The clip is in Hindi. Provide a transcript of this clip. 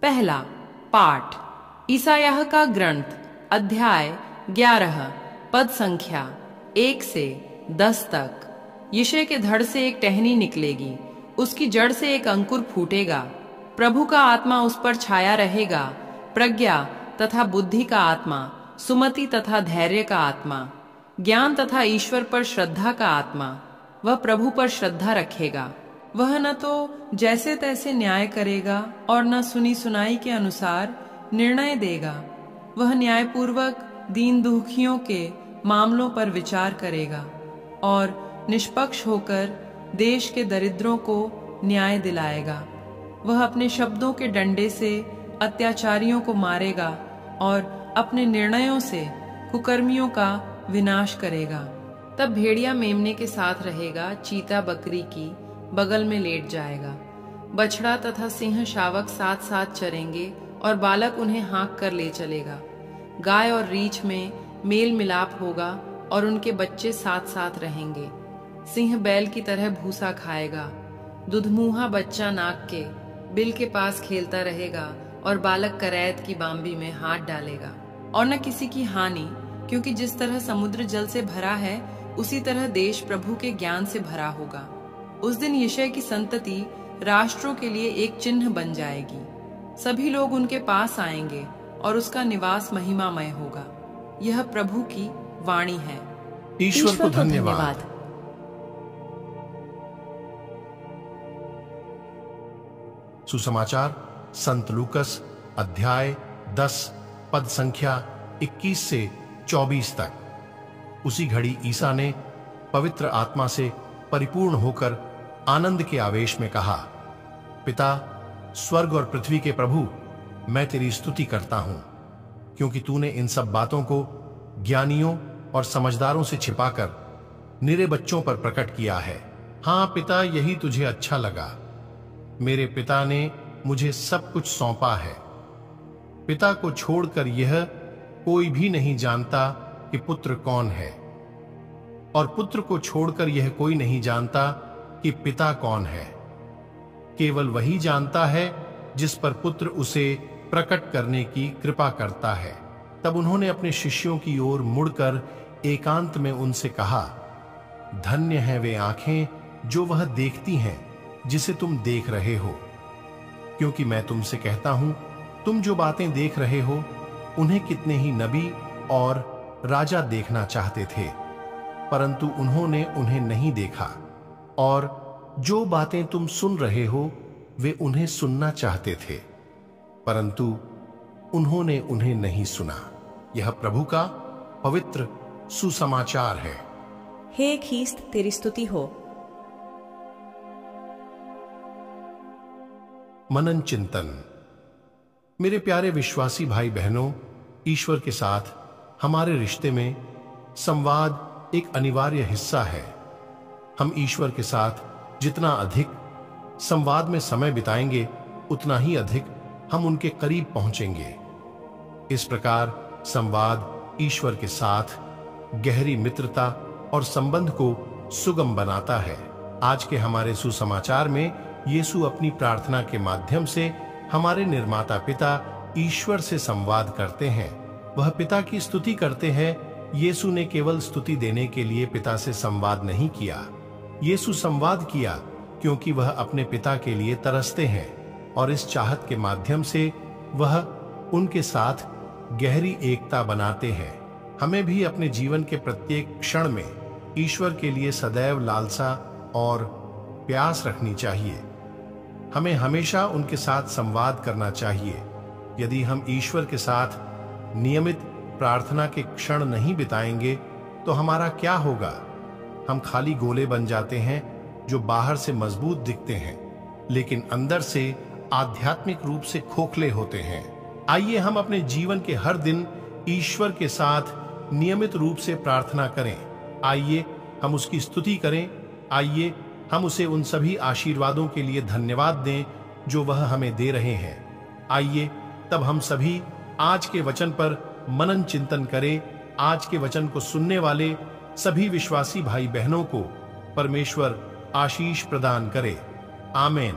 पहला पाठ ईसायाह का ग्रंथ अध्याय 11 पद संख्या 1 से 10 तक। यिशै के धड़ से एक टहनी निकलेगी, उसकी जड़ से एक अंकुर फूटेगा। प्रभु का आत्मा उस पर छाया रहेगा, प्रज्ञा तथा बुद्धि का आत्मा, सुमति तथा धैर्य का आत्मा, ज्ञान तथा ईश्वर पर श्रद्धा का आत्मा। वह प्रभु पर श्रद्धा रखेगा। वह न तो जैसे तैसे न्याय करेगा और न सुनी सुनाई के अनुसार निर्णय देगा। वह न्यायपूर्वक दीन दुखियों के मामलों पर विचार करेगा और निष्पक्ष होकर देश के दरिद्रों को न्याय दिलाएगा। वह अपने शब्दों के डंडे से अत्याचारियों को मारेगा और अपने निर्णयों से कुकर्मियों का विनाश करेगा। तब भेड़िया मेमने के साथ रहेगा, चीता बकरी की बगल में लेट जाएगा। बछड़ा तथा सिंह शावक साथ साथ चरेंगे और बालक उन्हें हाँक कर ले चलेगा। गाय और रीछ में मेल मिलाप होगा और उनके बच्चे साथ साथ रहेंगे। सिंह बैल की तरह भूसा खाएगा। दुधमुहा बच्चा नाक के बिल के पास खेलता रहेगा और बालक करैत की बांबी में हाथ डालेगा। और न किसी की हानि, क्योंकि जिस तरह समुद्र जल से भरा है उसी तरह देश प्रभु के ज्ञान से भरा होगा। उस दिन यिशै की संतति राष्ट्रों के लिए एक चिन्ह बन जाएगी। सभी लोग उनके पास आएंगे और उसका निवास महिमामय होगा। यह प्रभु की वाणी है। ईश्वर को धन्यवाद। सुसमाचार संत लूकस अध्याय 10 पद संख्या 21 से 24 तक। उसी घड़ी ईसा ने पवित्र आत्मा से परिपूर्ण होकर आनंद के आवेश में कहा, पिता, स्वर्ग और पृथ्वी के प्रभु, मैं तेरी स्तुति करता हूं, क्योंकि तूने इन सब बातों को ज्ञानियों और समझदारों से छिपाकर निरे बच्चों पर प्रकट किया है। हां पिता, यही तुझे अच्छा लगा। मेरे पिता ने मुझे सब कुछ सौंपा है। पिता को छोड़कर यह कोई भी नहीं जानता कि पुत्र कौन है, और पुत्र को छोड़कर यह कोई नहीं जानता कि पिता कौन है। केवल वही जानता है जिस पर पुत्र उसे प्रकट करने की कृपा करता है। तब उन्होंने अपने शिष्यों की ओर मुड़कर एकांत में उनसे कहा, धन्य हैं वे आंखें जो वह देखती हैं जिसे तुम देख रहे हो, क्योंकि मैं तुमसे कहता हूं, तुम जो बातें देख रहे हो उन्हें कितने ही नबी और राजा देखना चाहते थे, परंतु उन्होंने उन्हें नहीं देखा। और जो बातें तुम सुन रहे हो वे उन्हें सुनना चाहते थे, परंतु उन्होंने उन्हें नहीं सुना। यह प्रभु का पवित्र सुसमाचार है। हे ख्रीस्त, तेरी स्तुति हो। मनन चिंतन। मेरे प्यारे विश्वासी भाई बहनों, ईश्वर के साथ हमारे रिश्ते में संवाद एक अनिवार्य हिस्सा है। हम ईश्वर के साथ जितना अधिक संवाद में समय बिताएंगे उतना ही अधिक हम उनके करीब पहुंचेंगे। इस प्रकार संवाद ईश्वर के साथ गहरी मित्रता और संबंध को सुगम बनाता है। आज के हमारे सुसमाचार में यीशु अपनी प्रार्थना के माध्यम से हमारे निर्माता पिता ईश्वर से संवाद करते हैं। वह पिता की स्तुति करते हैं। यीशु ने केवल स्तुति देने के लिए पिता से संवाद नहीं किया। यीशु संवाद किया क्योंकि वह अपने पिता के लिए तरसते हैं और इस चाहत के माध्यम से वह उनके साथ गहरी एकता बनाते हैं। हमें भी अपने जीवन के प्रत्येक क्षण में ईश्वर के लिए सदैव लालसा और प्यास रखनी चाहिए। हमें हमेशा उनके साथ संवाद करना चाहिए। यदि हम ईश्वर के साथ नियमित प्रार्थना के क्षण नहीं बिताएंगे तो हमारा क्या होगा? हम खाली गोले बन जाते हैं जो बाहर से मजबूत दिखते हैं लेकिन अंदर से आध्यात्मिक रूप से खोखले होते हैं। आइए हम अपने जीवन के हर दिन ईश्वर के साथ नियमित रूप से प्रार्थना करें। आइए हम उसकी स्तुति करें। आइए हम उसे उन सभी आशीर्वादों के लिए धन्यवाद दें जो वह हमें दे रहे हैं। आइए तब हम सभी आज के वचन पर मनन चिंतन करें। आज के वचन को सुनने वाले सभी विश्वासी भाई बहनों को परमेश्वर आशीष प्रदान करे। आमीन।